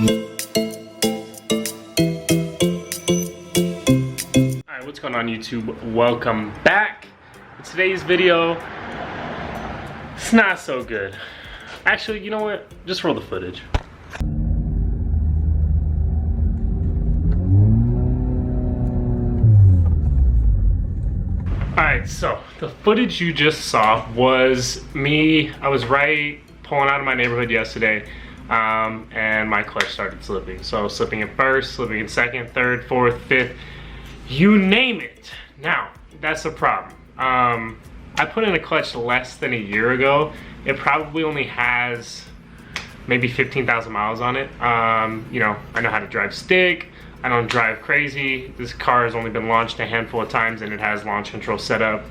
Alright, what's going on YouTube? Welcome back. Today's video, it's not so good. Actually, you know what? Just roll the footage. Alright, so the footage you just saw was me. I was pulling out of my neighborhood yesterday, and my clutch started slipping. So I was slipping in first, slipping in second, third, fourth, fifth, you name it. Now, that's the problem. I put in a clutch less than a year ago. It probably only has maybe 15,000 miles on it. You know, I know how to drive stick. I don't drive crazy. This car has only been launched a handful of times, and it has launch control set up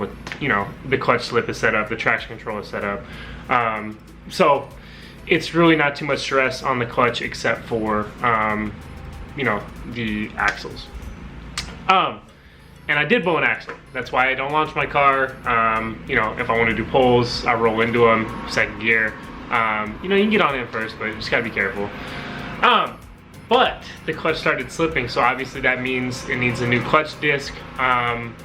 with, you know, the clutch slip is set up, the traction control is set up. So it's really not too much stress on the clutch except for, you know, the axles. And I did blow an axle. That's why I don't launch my car. You know, if I want to do pulls, I roll into them, second gear. You know, you can get on in first, but you just gotta be careful. But the clutch started slipping, so obviously that means it needs a new clutch disc.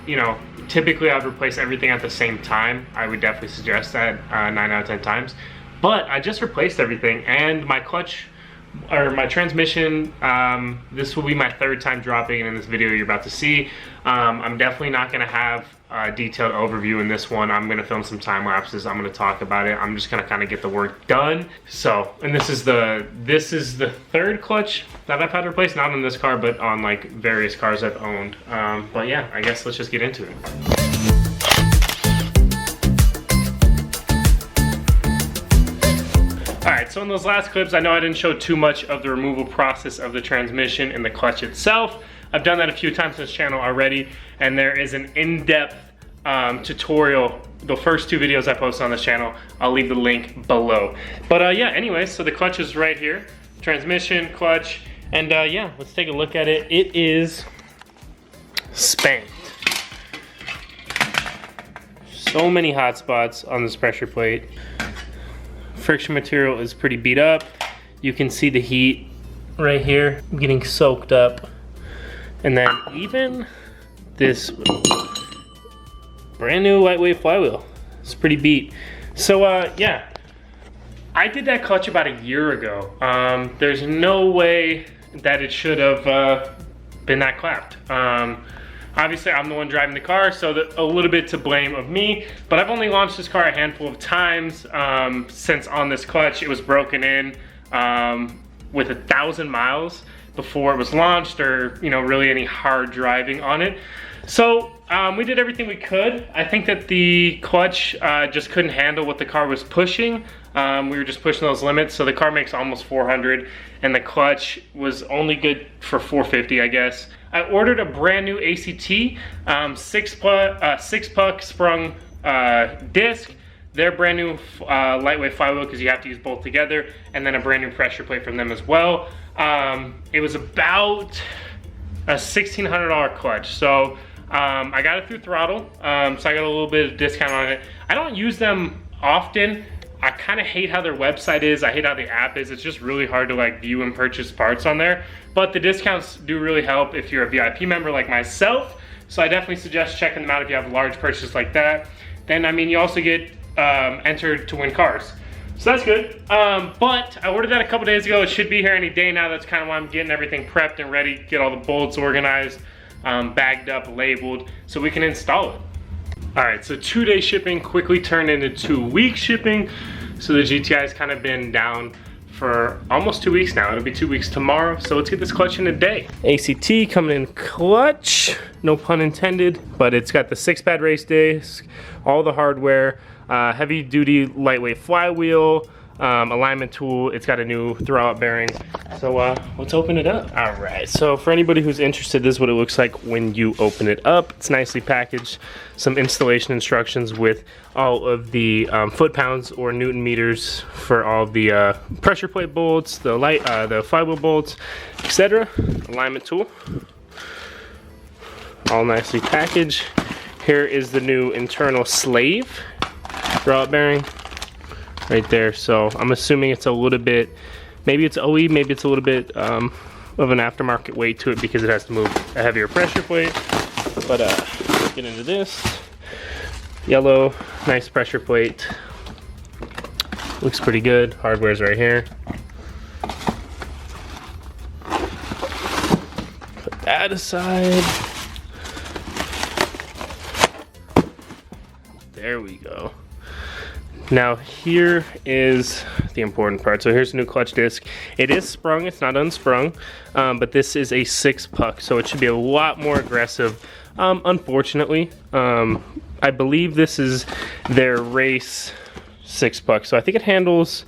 You know, typically I would replace everything at the same time. I would definitely suggest that 9 out of 10 times. But I just replaced everything, and my clutch, or my transmission, this will be my third time dropping it in this video you're about to see. I'm definitely not gonna have a detailed overview in this one. I'm gonna film some time lapses. I'm gonna talk about it. I'm just gonna kind of get the work done. So, and this is the third clutch that I've had to replace, not on this car, but on like various cars I've owned. But yeah, I guess let's just get into it. Alright, so in those last clips, I know I didn't show too much of the removal process of the transmission and the clutch itself. I've done that a few times on this channel already, and there is an in-depth tutorial, the first two videos I posted on this channel. I'll leave the link below. But yeah, anyways, so the clutch is right here. Transmission, clutch, and yeah, let's take a look at it. It is spanked. So many hot spots on this pressure plate. Friction material is pretty beat up. You can see the heat right here getting soaked up. And then even this brand new lightweight flywheel, it's pretty beat. So yeah, I did that clutch about a year ago. There's no way that it should have been that clapped. Obviously, I'm the one driving the car, so a little bit to blame of me, but I've only launched this car a handful of times since on this clutch. It was broken in with 1,000 miles before it was launched, or, you know, really any hard driving on it. So we did everything we could. I think that the clutch just couldn't handle what the car was pushing. We were just pushing those limits, so the car makes almost 400, and the clutch was only good for 450, I guess. I ordered a brand new ACT six-puck sprung disc. They're brand new lightweight flywheel because you have to use both together, and then a brand new pressure plate from them as well. It was about a $1,600 clutch, so I got it through Throttle, so I got a little bit of discount on it. I don't use them often. I kind of hate how their website is. I hate how the app is. It's just really hard to like view and purchase parts on there. But the discounts do really help if you're a VIP member like myself. So I definitely suggest checking them out if you have a large purchase like that. Then, I mean, you also get entered to win cars. So that's good. But I ordered that a couple days ago. It should be here any day now. That's kind of why I'm getting everything prepped and ready, get all the bolts organized, bagged up, labeled, so we can install it. All right, so 2-day shipping quickly turned into 2-week shipping. So the GTI has kind of been down for almost 2 weeks now. It'll be 2 weeks tomorrow. So let's get this clutch in a day. ACT coming in clutch, no pun intended, but it's got the 6-pad race disc, all the hardware, heavy duty lightweight flywheel, alignment tool. It's got a new throwout bearing. So let's open it up. All right, so for anybody who's interested, this is what it looks like when you open it up. It's nicely packaged. Some installation instructions with all of the foot-pounds or Newton meters for all of the pressure plate bolts, the flywheel bolts, etc. Alignment tool. All nicely packaged. Here is the new internal slave throwout bearing right there. So I'm assuming it's a little bit Maybe it's OE, maybe it's a little bit of an aftermarket weight to it because it has to move a heavier pressure plate. But get into this. Yellow, nice pressure plate. Looks pretty good. Hardware's right here. Put that aside. There we go. Now here is the important part. So here's a new clutch disc. It is sprung, it's not unsprung, but this is a 6-puck, so it should be a lot more aggressive. Unfortunately, I believe this is their race 6-puck, so I think it handles,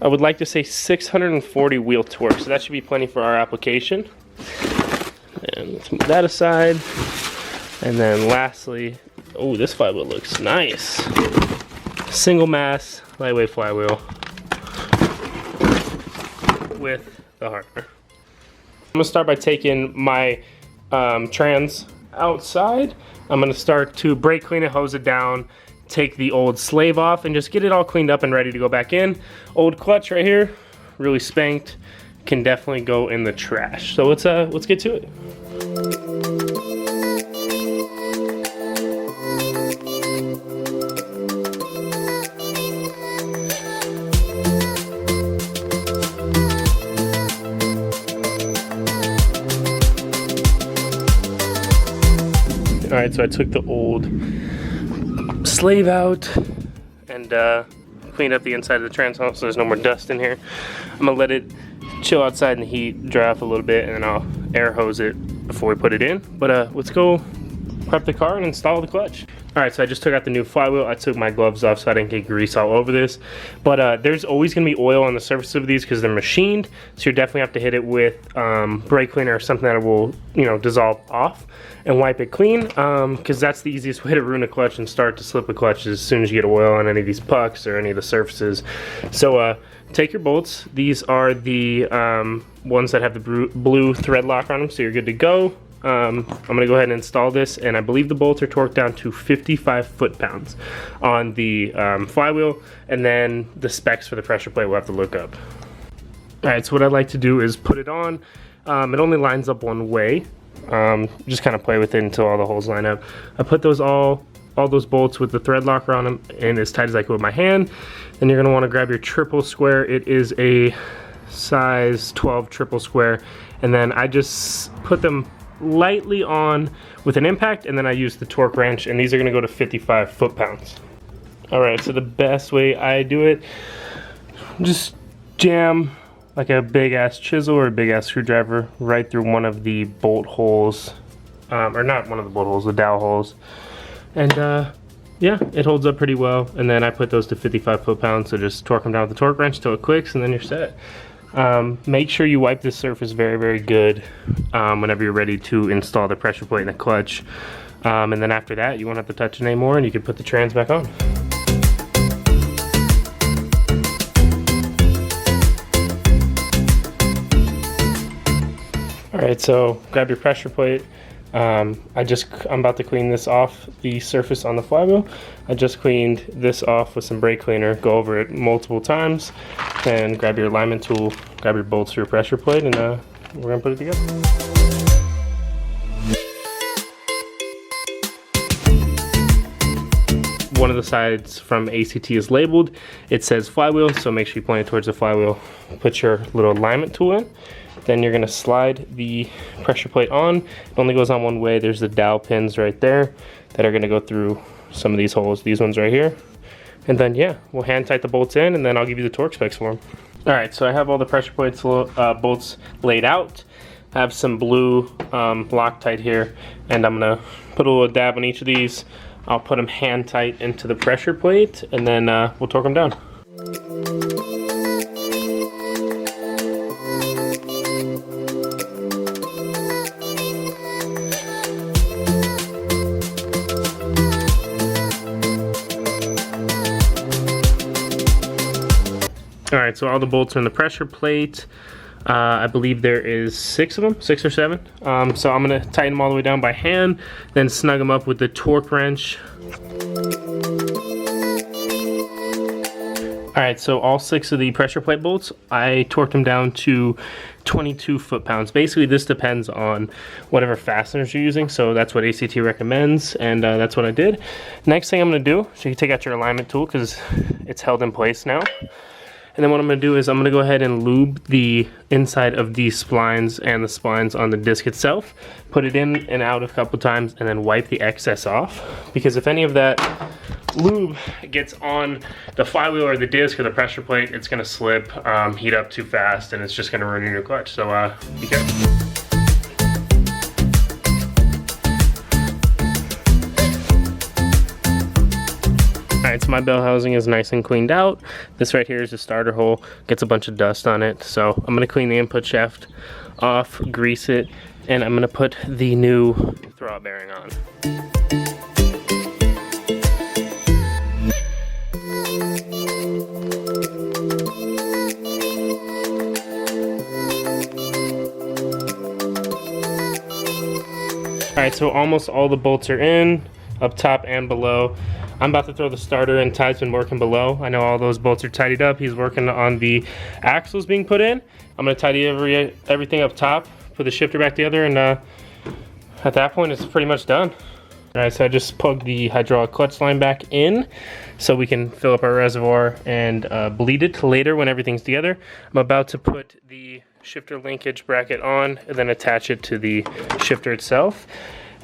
I would like to say 640 wheel torque, so that should be plenty for our application. And let's move that aside. And then lastly, oh, this flywheel looks nice. Single mass, lightweight flywheel with the hardware. I'm gonna start by taking my trans outside. I'm gonna start to brake clean it, hose it down, take the old slave off, and just get it all cleaned up and ready to go back in. Old clutch right here, really spanked, can definitely go in the trash. So let's get to it. All right, so I took the old slave out and cleaned up the inside of the transmission so there's no more dust in here. I'm gonna let it chill outside in the heat, dry off a little bit, and then I'll air hose it before we put it in. But let's go prep the car and install the clutch. All right, so I just took out the new flywheel. I took my gloves off so I didn't get grease all over this. But there's always gonna be oil on the surface of these because they're machined. So you definitely have to hit it with brake cleaner or something that will, you know, dissolve off and wipe it clean. Because that's the easiest way to ruin a clutch and start to slip a clutch as soon as you get oil on any of these pucks or any of the surfaces. So take your bolts. These are the ones that have the blue thread lock on them, so you're good to go. I'm gonna go ahead and install this, and I believe the bolts are torqued down to 55 foot-pounds on the flywheel, and then the specs for the pressure plate we'll have to look up. All right, so what I'd like to do is put it on. It only lines up one way. Just kind of play with it until all the holes line up. I put those all those bolts with the thread locker on them in as tight as I could with my hand. Then you're gonna wanna grab your triple square. It is a size 12 triple square, and then I just put them lightly on with an impact, and then I use the torque wrench, and these are gonna go to 55 foot-pounds. All right, so the best way I do it, just jam like a big ass chisel or a big ass screwdriver right through one of the bolt holes, or not one of the bolt holes, the dowel holes. And yeah, it holds up pretty well. And then I put those to 55 foot-pounds, so just torque them down with the torque wrench till it clicks, and then you're set. Make sure you wipe this surface very, very good whenever you're ready to install the pressure plate and the clutch. And then after that, you won't have to touch it anymore, and you can put the trans back on. All right, so grab your pressure plate. I'm about to clean this off the surface on the flywheel. I just cleaned this off with some brake cleaner. Go over it multiple times, then grab your alignment tool, grab your bolts for your pressure plate, and we're gonna put it together. One of the sides from ACT is labeled. It says flywheel, so make sure you point it towards the flywheel. Put your little alignment tool in. Then you're gonna slide the pressure plate on. It only goes on one way. There's the dowel pins right there that are gonna go through some of these holes, these ones right here. And then yeah, we'll hand tight the bolts in, and then I'll give you the torque specs for them. All right, so I have all the pressure plates bolts laid out. I have some blue Loctite here, and I'm gonna put a little dab on each of these. I'll put them hand tight into the pressure plate, and then we'll torque them down. All right, so all the bolts are in the pressure plate. I believe there is 6 of them, 6 or 7. So I'm gonna tighten them all the way down by hand, then snug them up with the torque wrench. All right, so all 6 of the pressure plate bolts, I torqued them down to 22 foot-pounds. Basically, this depends on whatever fasteners you're using, so that's what ACT recommends, and that's what I did. Next thing I'm gonna do, so you can take out your alignment tool because it's held in place now. And then what I'm gonna do is I'm gonna go ahead and lube the inside of these splines and the splines on the disc itself, put it in and out a couple times, and then wipe the excess off. Because if any of that lube gets on the flywheel or the disc or the pressure plate, it's gonna slip, heat up too fast, and it's just gonna ruin your clutch. So be careful. Alright, so my bell housing is nice and cleaned out. This right here is a starter hole, gets a bunch of dust on it. So I'm gonna clean the input shaft off, grease it, and I'm gonna put the new throwout bearing on. Alright, so almost all the bolts are in, up top and below. I'm about to throw the starter in. Ty's been working below. I know all those bolts are tidied up. He's working on the axles being put in. I'm gonna tidy everything up top, put the shifter back together, and at that point it's pretty much done. All right, so I just plugged the hydraulic clutch line back in so we can fill up our reservoir and bleed it later when everything's together. I'm about to put the shifter linkage bracket on and then attach it to the shifter itself.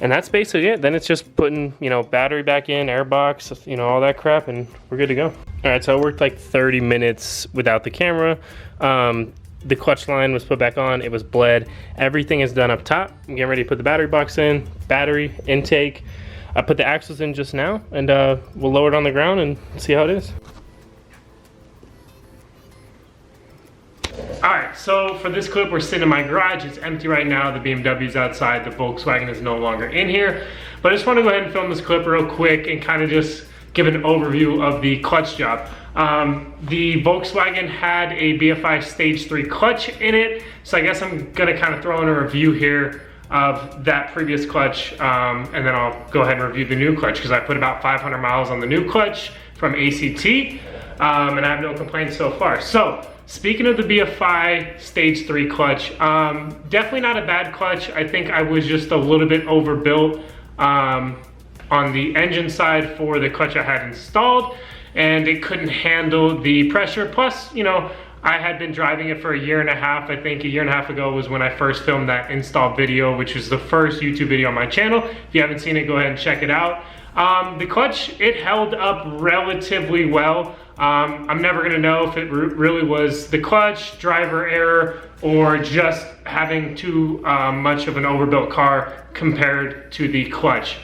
And that's basically it. Then it's just putting, you know, battery back in, air box, you know, all that crap, and we're good to go. All right, so I worked like 30 minutes without the camera. The clutch line was put back on, it was bled. Everything is done up top. I'm getting ready to put the battery box in, battery, intake. I put the axles in just now, and we'll lower it on the ground and see how it is. Alright, so for this clip, we're sitting in my garage. It's empty right now. The BMW's outside. The Volkswagen is no longer in here. But I just want to go ahead and film this clip real quick and kind of just give an overview of the clutch job. The Volkswagen had a BFI Stage 3 clutch in it. So I guess I'm going to kind of throw in a review here of that previous clutch. And then I'll go ahead and review the new clutch because I put about 500 miles on the new clutch from ACT. And I have no complaints so far. So, speaking of the BFI Stage 3 clutch, definitely not a bad clutch. I think I was just a little bit overbuilt on the engine side for the clutch I had installed, and it couldn't handle the pressure. Plus, you know, I had been driving it for a year and a half. I think a year and a half ago was when I first filmed that install video, which was the first YouTube video on my channel. If you haven't seen it, go ahead and check it out. The clutch, it held up relatively well. I'm never gonna know if it really was the clutch, driver error, or just having too much of an overbuilt car compared to the clutch.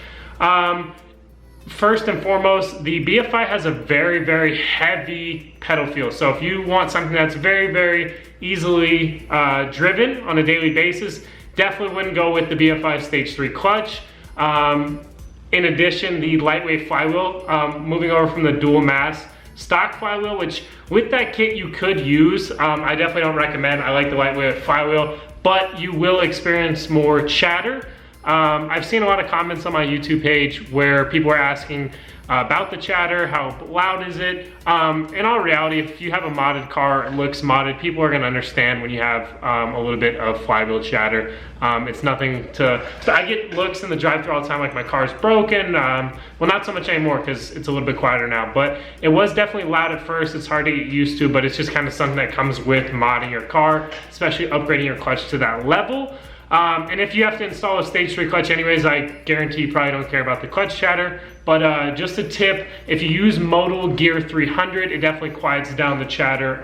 First and foremost, the BFI has a very, very heavy pedal feel. So if you want something that's very, very easily driven on a daily basis, definitely wouldn't go with the BFI Stage 3 clutch. In addition, the lightweight flywheel, moving over from the dual mass stock flywheel, which with that kit you could use. I definitely don't recommend. I like the lightweight flywheel, but you will experience more chatter. I've seen a lot of comments on my YouTube page where people are asking about the chatter, how loud is it? In all reality, if you have a modded car, it looks modded, people are gonna understand when you have a little bit of flywheel chatter. It's nothing to, so I get looks in the drive-thru all the time like my car's broken. Well, not so much anymore because it's a little bit quieter now, but it was definitely loud at first. It's hard to get used to, but it's just kind of something that comes with modding your car, especially upgrading your clutch to that level. And if you have to install a Stage 3 clutch anyways, I guarantee you probably don't care about the clutch chatter. But just a tip, if you use Modal Gear 300, it definitely quiets down the chatter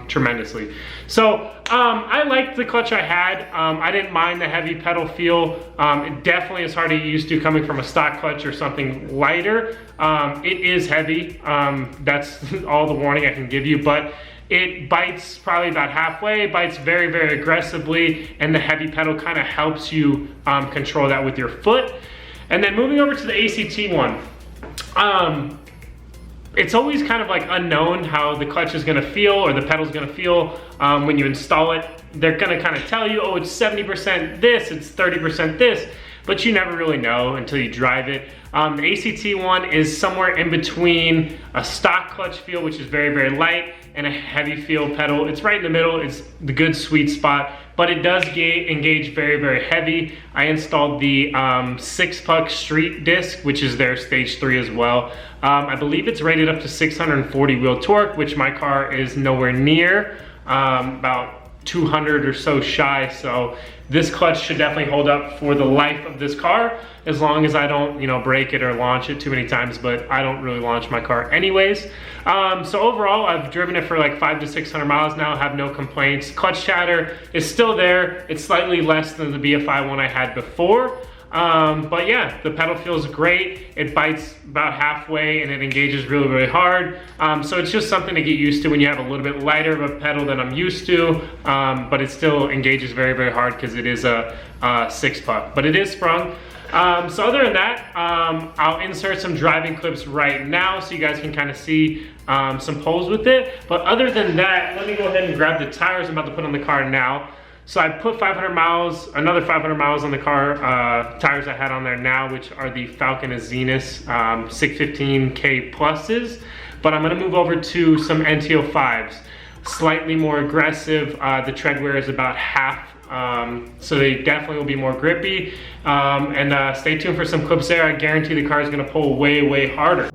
tremendously. So I liked the clutch I had. I didn't mind the heavy pedal feel. It definitely is hard to get used to coming from a stock clutch or something lighter. It is heavy. That's all the warning I can give you. But it bites probably about halfway, bites very, very aggressively, and the heavy pedal kind of helps you control that with your foot. And then moving over to the ACT one, it's always kind of like unknown how the clutch is gonna feel or the pedal's gonna feel when you install it. They're gonna kind of tell you, oh, it's 70% this, it's 30% this. but you never really know until you drive it. The ACT one is somewhere in between a stock clutch feel, which is very, very light, and a heavy feel pedal. It's right in the middle. It's the good sweet spot, but it does engage very, very heavy. I installed the 6-puck street disc, which is their stage 3 as well. I believe it's rated up to 640 wheel torque, which my car is nowhere near, about 200 or so shy. So this clutch should definitely hold up for the life of this car, as long as I don't, you know, break it or launch it too many times, but I don't really launch my car anyways. So overall, I've driven it for like 500 to 600 miles now, have no complaints. Clutch chatter is still there. It's slightly less than the BFI one I had before. But yeah, the pedal feels great. It bites about halfway and it engages really, really hard. So it's just something to get used to when you have a little bit lighter of a pedal than I'm used to. But it still engages very, very hard because it is a 6-puck, but it is sprung. So other than that, I'll insert some driving clips right now so you guys can kind of see some pulls with it. But other than that, let me go ahead and grab the tires I'm about to put on the car now. So I put 500 miles, another 500 miles on the car, tires I had on there now, which are the Falcon Zenith 615K pluses. But I'm gonna move over to some Nt05s, slightly more aggressive. The tread wear is about half, so they definitely will be more grippy. And stay tuned for some clips there. I guarantee the car is gonna pull way, way harder.